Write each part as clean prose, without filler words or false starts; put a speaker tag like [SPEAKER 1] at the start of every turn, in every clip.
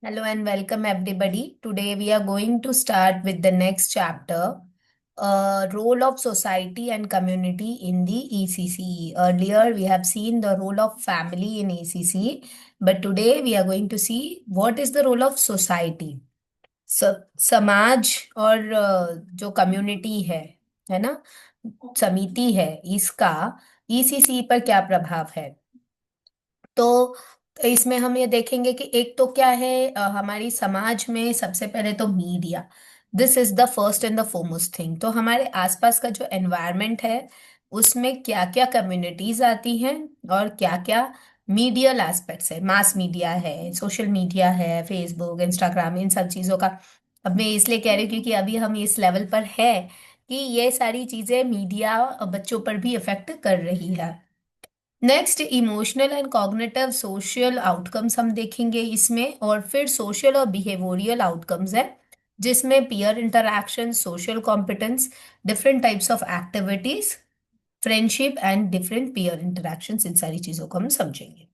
[SPEAKER 1] Hello and welcome everybody. Today we are going to start with the next chapter, role of society and community in the ECCE. Earlier we have seen the role of family in ECCE, but today we are going to see what is the role of society. समाज और जो community है ना, समिति है, इसका ECC पर क्या प्रभाव है। तो इसमें हम ये देखेंगे कि एक तो क्या है, हमारी समाज में सबसे पहले तो media, this is the first and the foremost thing. तो हमारे आसपास का जो एनवायरनमेंट है उसमें क्या क्या कम्युनिटीज आती हैं और क्या क्या मीडियल एस्पेक्ट्स है, मास मीडिया है, सोशल मीडिया है, फेसबुक, इंस्टाग्राम, इन सब चीज़ों का। अब मैं इसलिए कह रही हूँ क्योंकि अभी हम इस लेवल पर है कि ये सारी चीज़ें मीडिया बच्चों पर भी इफेक्ट कर रही है। Next, emotional and cognitive social outcomes हम देखेंगे इसमें, और फिर सोशल और बिहेवियरल आउटकम्स है जिसमें peer interaction, social competence, different types of activities, friendship and different peer interactions, इन सारी चीजों को हम समझेंगे।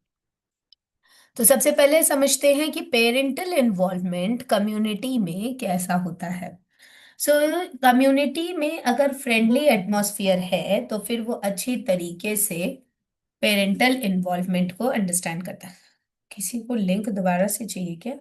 [SPEAKER 1] तो सबसे पहले समझते हैं कि पेरेंटल इन्वॉल्वमेंट कम्युनिटी में कैसा होता है। सो कम्युनिटी में अगर फ्रेंडली एटमॉस्फेयर है तो फिर वो अच्छी तरीके से पेरेंटल इन्वॉल्वमेंट को अंडरस्टैंड करता है। किसी को लिंक दोबारा से चाहिए क्या?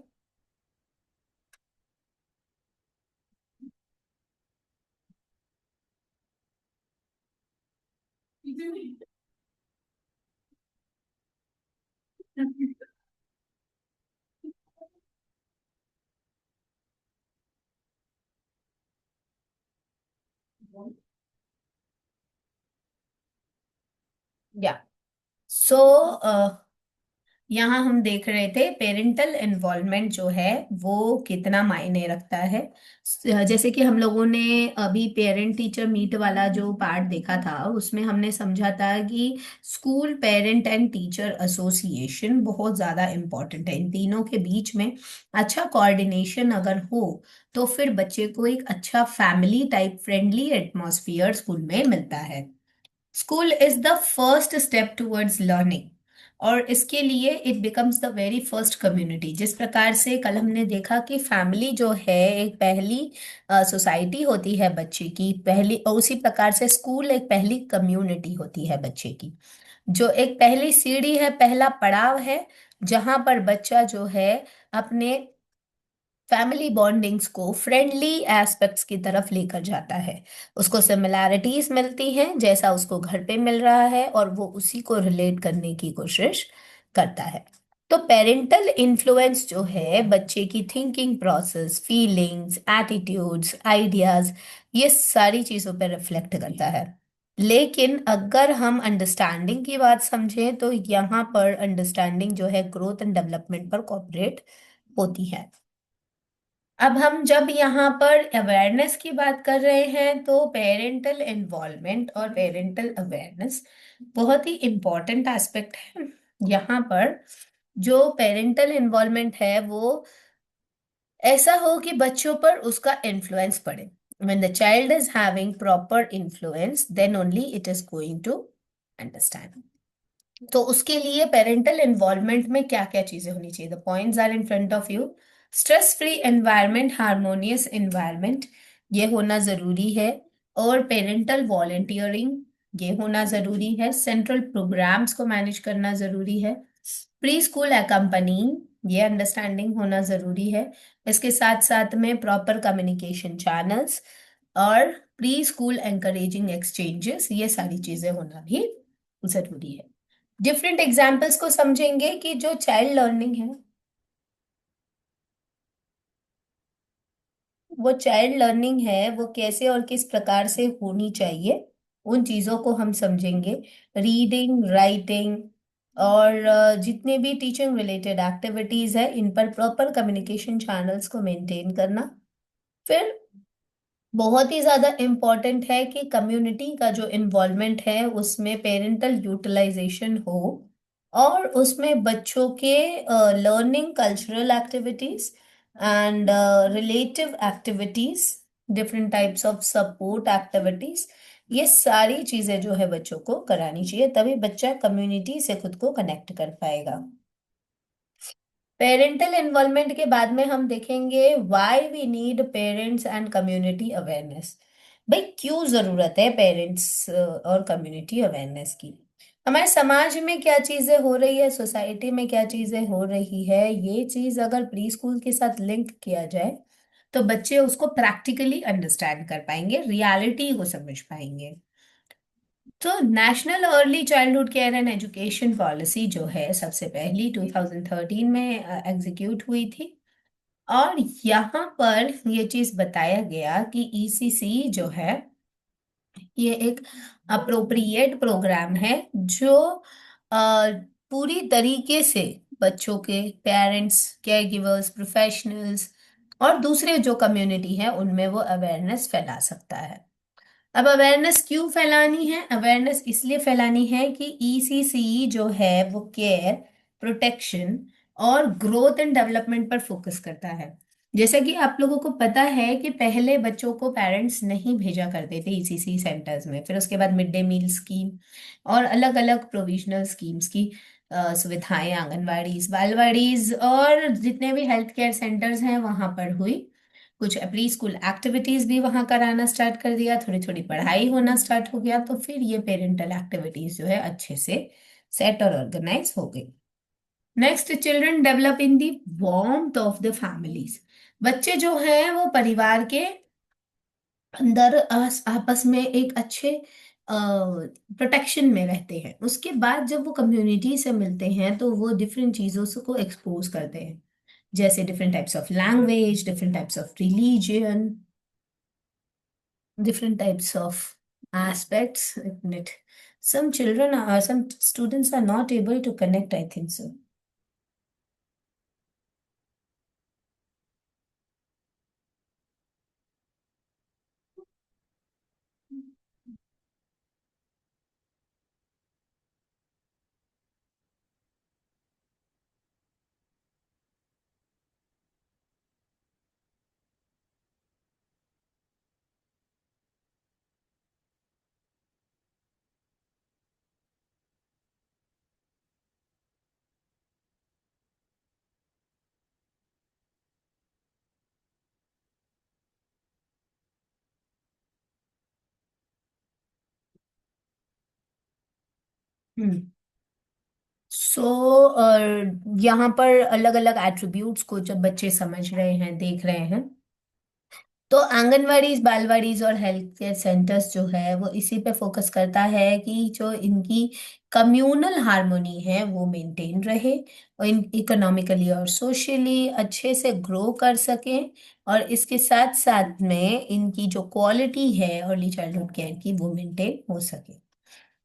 [SPEAKER 1] या सो यहाँ हम देख रहे थे पेरेंटल इन्वॉल्वमेंट जो है वो कितना मायने रखता है। जैसे कि हम लोगों ने अभी पेरेंट टीचर मीट वाला जो पार्ट देखा था उसमें हमने समझा था कि school parent and teacher association बहुत ज़्यादा इम्पोर्टेंट है। इन तीनों के बीच में अच्छा कोऑर्डिनेशन अगर हो तो फिर बच्चे को एक अच्छा family type friendly atmosphere school में मिलता है। School is the first step towards learning, और इसके लिए it becomes the very first community. जिस प्रकार से कल हमने देखा कि फैमिली जो है एक पहली सोसाइटी होती है बच्चे की पहली, और उसी प्रकार से स्कूल एक पहली कम्युनिटी होती है बच्चे की, जो एक पहली सीढ़ी है, पहला पड़ाव है, जहां पर बच्चा जो है अपने फैमिली बॉन्डिंग्स को फ्रेंडली एस्पेक्ट्स की तरफ लेकर जाता है। उसको सिमिलैरिटीज मिलती हैं जैसा उसको घर पे मिल रहा है और वो उसी को रिलेट करने की कोशिश करता है। तो पेरेंटल इन्फ्लुएंस जो है बच्चे की thinking process, feelings, attitudes, ideas, ये सारी चीजों पर रिफ्लेक्ट करता है। लेकिन अगर हम अंडरस्टैंडिंग की बात समझें तो यहाँ पर अंडरस्टैंडिंग जो है ग्रोथ एंड डेवलपमेंट पर कोऑपरेट होती है। अब हम जब यहाँ पर अवेयरनेस की बात कर रहे हैं तो पेरेंटल इन्वॉल्वमेंट और पेरेंटल अवेयरनेस बहुत ही इम्पोर्टेंट एस्पेक्ट है। यहाँ पर जो पेरेंटल इन्वॉल्वमेंट है वो ऐसा हो कि बच्चों पर उसका इन्फ्लुएंस पड़े। When the child is having proper influence, then only it is going to understand. तो उसके लिए पेरेंटल इन्वॉल्वमेंट में क्या क्या चीजें होनी चाहिए? The points are in front of you. Stress free environment, harmonious environment, ये होना जरूरी है। और पेरेंटल वॉलेंटियरिंग, ये होना जरूरी है। सेंट्रल प्रोग्राम्स को मैनेज करना जरूरी है। प्री स्कूल एकम्पनिंग, ये अंडरस्टैंडिंग होना जरूरी है। इसके साथ साथ में प्रॉपर कम्युनिकेशन चैनल्स और प्री स्कूल एंकरेजिंग एक्सचेंजेस, ये सारी चीजें होना भी जरूरी है। डिफरेंट एग्जाम्पल्स को समझेंगे कि जो चाइल्ड लर्निंग है, वो चाइल्ड लर्निंग है वो कैसे और किस प्रकार से होनी चाहिए, उन चीजों को हम समझेंगे। रीडिंग, राइटिंग और जितने भी टीचिंग रिलेटेड एक्टिविटीज है इन पर प्रॉपर कम्युनिकेशन चैनल्स को मेंटेन करना। फिर बहुत ही ज्यादा इम्पोर्टेंट है कि कम्युनिटी का जो इन्वॉल्वमेंट है उसमें पेरेंटल यूटिलाइजेशन हो, और उसमें बच्चों के learning cultural activities and relative activities, different types of support activities, ये सारी चीजें जो है बच्चों को करानी चाहिए, तभी बच्चा कम्युनिटी से खुद को कनेक्ट कर पाएगा। पेरेंटल इन्वॉल्वमेंट के बाद में हम देखेंगे why we need parents and community awareness. भाई क्यों जरूरत है पेरेंट्स और कम्युनिटी अवेयरनेस की। हमारे समाज में क्या चीजें हो रही है, सोसाइटी में क्या चीजें हो रही है, ये चीज अगर प्री स्कूल के साथ लिंक किया जाए तो बच्चे उसको प्रैक्टिकली अंडरस्टैंड कर पाएंगे, रियलिटी को समझ पाएंगे। तो national early childhood care and education policy जो है सबसे पहली 2013 में एग्जीक्यूट हुई थी। और यहाँ पर ये चीज बताया गया कि ईसीसी जो है ये एक अप्रोप्रिएट प्रोग्राम है जो पूरी तरीके से बच्चों के पेरेंट्स, केयर गिवर्स, प्रोफेशनल्स और दूसरे जो कम्युनिटी है उनमें वो अवेयरनेस फैला सकता है। अब अवेयरनेस क्यों फैलानी है? अवेयरनेस इसलिए फैलानी है कि ईसीसी जो है वो केयर, प्रोटेक्शन और ग्रोथ एंड डेवलपमेंट पर फोकस करता है। जैसा कि आप लोगों को पता है कि पहले बच्चों को पेरेंट्स नहीं भेजा करते थे ईसीसी सेंटर्स में, फिर उसके बाद मिड डे मील स्कीम और अलग अलग प्रोविजनल स्कीम्स की सुविधाएं आंगनवाड़ीज, बालवाड़ीज और जितने भी हेल्थ केयर सेंटर्स हैं वहां पर हुई। कुछ प्री स्कूल एक्टिविटीज भी वहां कराना स्टार्ट कर दिया, थोड़ी थोड़ी पढ़ाई होना स्टार्ट हो गया, तो फिर ये पेरेंटल एक्टिविटीज जो है अच्छे से सेट और ऑर्गेनाइज हो गई। Next, children develop in the warmth of the families. बच्चे जो हैं वो परिवार के अंदर आपस में एक अच्छे प्रोटेक्शन में रहते हैं। उसके बाद जब वो कम्युनिटी से मिलते हैं तो वो डिफरेंट चीजों से को एक्सपोज करते हैं, जैसे different types of language, different types of religion, different types of aspects in it. Some students are not able to connect, I think so. हम्म। सो यहाँ पर अलग अलग एट्रीब्यूट्स को जब बच्चे समझ रहे हैं, देख रहे हैं, तो आंगनवाड़ीज, बालवाड़ीज और हेल्थ केयर सेंटर्स जो है वो इसी पे फोकस करता है कि जो इनकी कम्युनल हार्मोनी है वो मेंटेन रहे और इन इकोनॉमिकली और सोशली अच्छे से ग्रो कर सकें, और इसके साथ साथ में इनकी जो क्वालिटी है अर्ली चाइल्डहुड केयर की वो मेंटेन हो सके।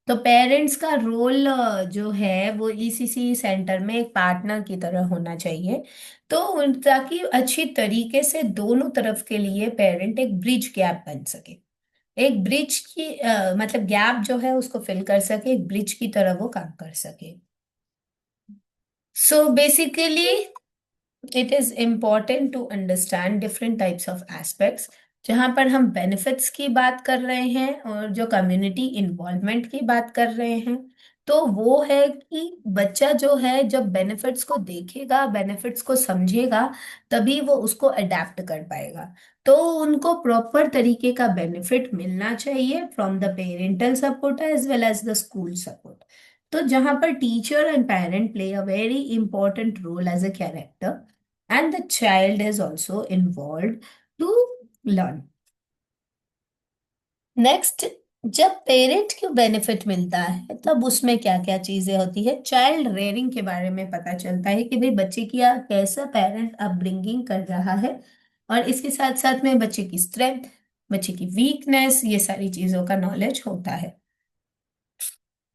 [SPEAKER 1] तो पेरेंट्स का रोल जो है वो ईसीसी सेंटर में एक पार्टनर की तरह होना चाहिए। तो ताकि अच्छी तरीके से दोनों तरफ के लिए पेरेंट एक ब्रिज गैप बन सके, एक ब्रिज की मतलब गैप जो है उसको फिल कर सके, एक ब्रिज की तरह वो काम कर सके। So basically it is important to understand different types of aspects. जहां पर हम बेनिफिट्स की बात कर रहे हैं और जो कम्युनिटी इन्वॉल्वमेंट की बात कर रहे हैं, तो वो है कि बच्चा जो है जब बेनिफिट्स को देखेगा, बेनिफिट्स को समझेगा, तभी वो उसको अडेप्ट कर पाएगा। तो उनको प्रॉपर तरीके का बेनिफिट मिलना चाहिए from the parental support as well as the school support. तो जहां पर teacher and parent play a very important role as a character and the child is also involved to learn. Next, जब parent को benefit मिलता है तब उसमें क्या क्या चीजें होती है, चाइल्ड रेयरिंग के बारे में पता चलता है कि भाई बच्चे की कैसा पेरेंट अपब्रिंगिंग कर रहा है, और इसके साथ साथ में बच्चे की स्ट्रेंथ, बच्चे की वीकनेस, ये सारी चीजों का नॉलेज होता है।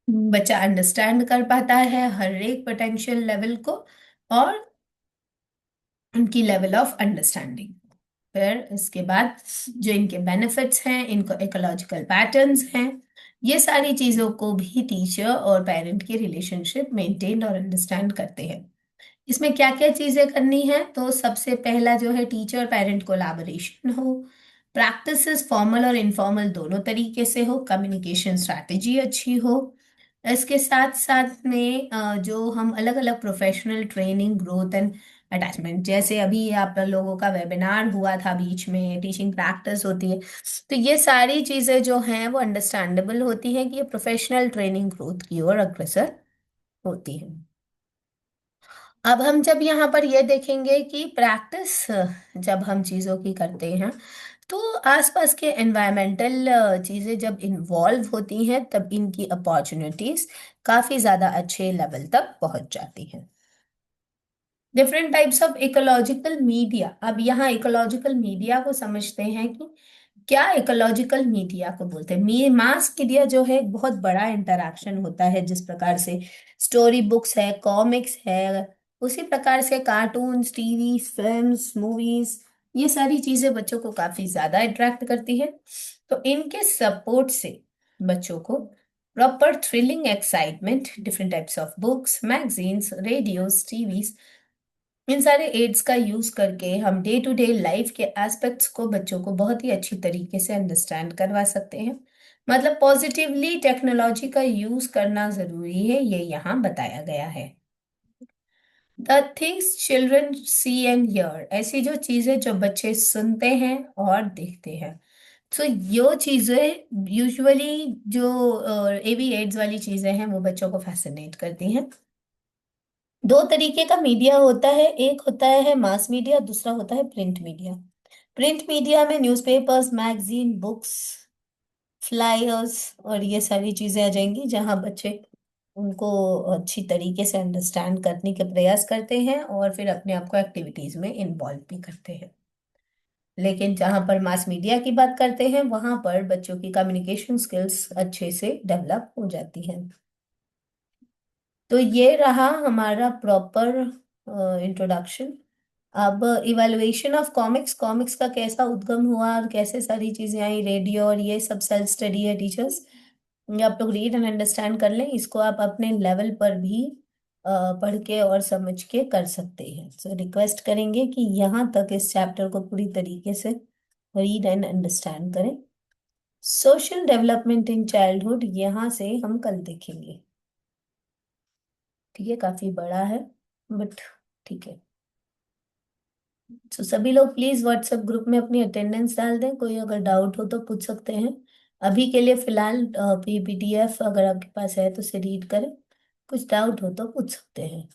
[SPEAKER 1] बच्चा अंडरस्टैंड कर पाता है हर एक पोटेंशियल लेवल को और उनकी लेवल ऑफ अंडरस्टैंडिंग। फिर इसके बाद जो इनके बेनिफिट्स हैं, इनको इकोलॉजिकल पैटर्न्स हैं, ये सारी चीजों को भी टीचर और पेरेंट की रिलेशनशिप मेंटेन और अंडरस्टैंड करते हैं। इसमें क्या क्या चीजें करनी है, तो सबसे पहला जो है टीचर पेरेंट कोलैबोरेशन हो, प्रैक्टिसेस फॉर्मल और इनफॉर्मल दोनों तरीके से हो, कम्युनिकेशन स्ट्रैटेजी अच्छी हो। इसके साथ साथ में जो हम अलग अलग professional training, growth and attachment, जैसे अभी आप लोगों का वेबिनार हुआ था, बीच में टीचिंग प्रैक्टिस होती है, तो ये सारी चीजें जो हैं वो अंडरस्टैंडेबल होती हैं कि ये प्रोफेशनल ट्रेनिंग ग्रोथ की ओर अग्रसर होती है। अब हम जब यहाँ पर ये देखेंगे कि प्रैक्टिस जब हम चीज़ों की करते हैं, तो आसपास के एनवायरमेंटल चीज़ें जब इन्वॉल्व होती हैं, तब इनकी अपॉर्चुनिटीज काफ़ी ज़्यादा अच्छे लेवल तक पहुंच जाती हैं। Different types of ecological media. अब यहाँ इकोलॉजिकल मीडिया को समझते हैं कि क्या इकोलॉजिकल मीडिया को बोलते हैं। मास मीडिया जो है एक बहुत बड़ा इंटरैक्शन होता है, जिस प्रकार से स्टोरी बुक्स है, कॉमिक्स है, उसी प्रकार से कार्टून्स, टीवी, फिल्म्स, मूवीज, ये सारी चीजें बच्चों को काफी ज्यादा अट्रैक्ट करती है। तो इनके सपोर्ट से बच्चों को proper thrilling excitement, different types of books, magazines, radios, TVs, इन सारे एड्स का यूज करके हम डे टू डे लाइफ के एस्पेक्ट्स को बच्चों को बहुत ही अच्छी तरीके से अंडरस्टैंड करवा सकते हैं। मतलब पॉजिटिवली टेक्नोलॉजी का यूज करना जरूरी है, ये यहाँ बताया गया है। The things children see and hear, ऐसी जो चीजें जो बच्चे सुनते हैं और देखते हैं, तो यो चीजें यूजुअली जो एवी एड्स वाली चीजें हैं वो बच्चों को फैसिनेट करती हैं। दो तरीके का मीडिया होता है, एक होता है मास मीडिया, दूसरा होता है प्रिंट मीडिया। प्रिंट मीडिया में न्यूज़पेपर्स, मैगजीन, बुक्स, फ्लायर्स और ये सारी चीजें आ जाएंगी, जहां बच्चे उनको अच्छी तरीके से अंडरस्टैंड करने के प्रयास करते हैं और फिर अपने आप को एक्टिविटीज में इन्वॉल्व भी करते हैं। लेकिन जहां पर मास मीडिया की बात करते हैं, वहां पर बच्चों की कम्युनिकेशन स्किल्स अच्छे से डेवलप हो जाती हैं। तो ये रहा हमारा प्रॉपर इंट्रोडक्शन। अब इवेलुएशन ऑफ कॉमिक्स, कॉमिक्स का कैसा उद्गम हुआ और कैसे सारी चीजें आई, रेडियो और ये सब सेल्फ स्टडी है टीचर्स, ये आप लोग रीड एंड अंडरस्टैंड कर लें। इसको आप अपने लेवल पर भी पढ़ के और समझ के कर सकते हैं। सो रिक्वेस्ट करेंगे कि यहाँ तक इस चैप्टर को पूरी तरीके से रीड एंड अंडरस्टैंड करें। सोशल डेवलपमेंट इन चाइल्डहुड यहाँ से हम कल देखेंगे। ठीक है, काफी बड़ा है बट ठीक है। तो सभी लोग प्लीज व्हाट्सएप ग्रुप में अपनी अटेंडेंस डाल दें, कोई अगर डाउट हो तो पूछ सकते हैं। अभी के लिए फिलहाल पीडीएफ अगर आपके पास है तो उसे रीड करें, कुछ डाउट हो तो पूछ सकते हैं।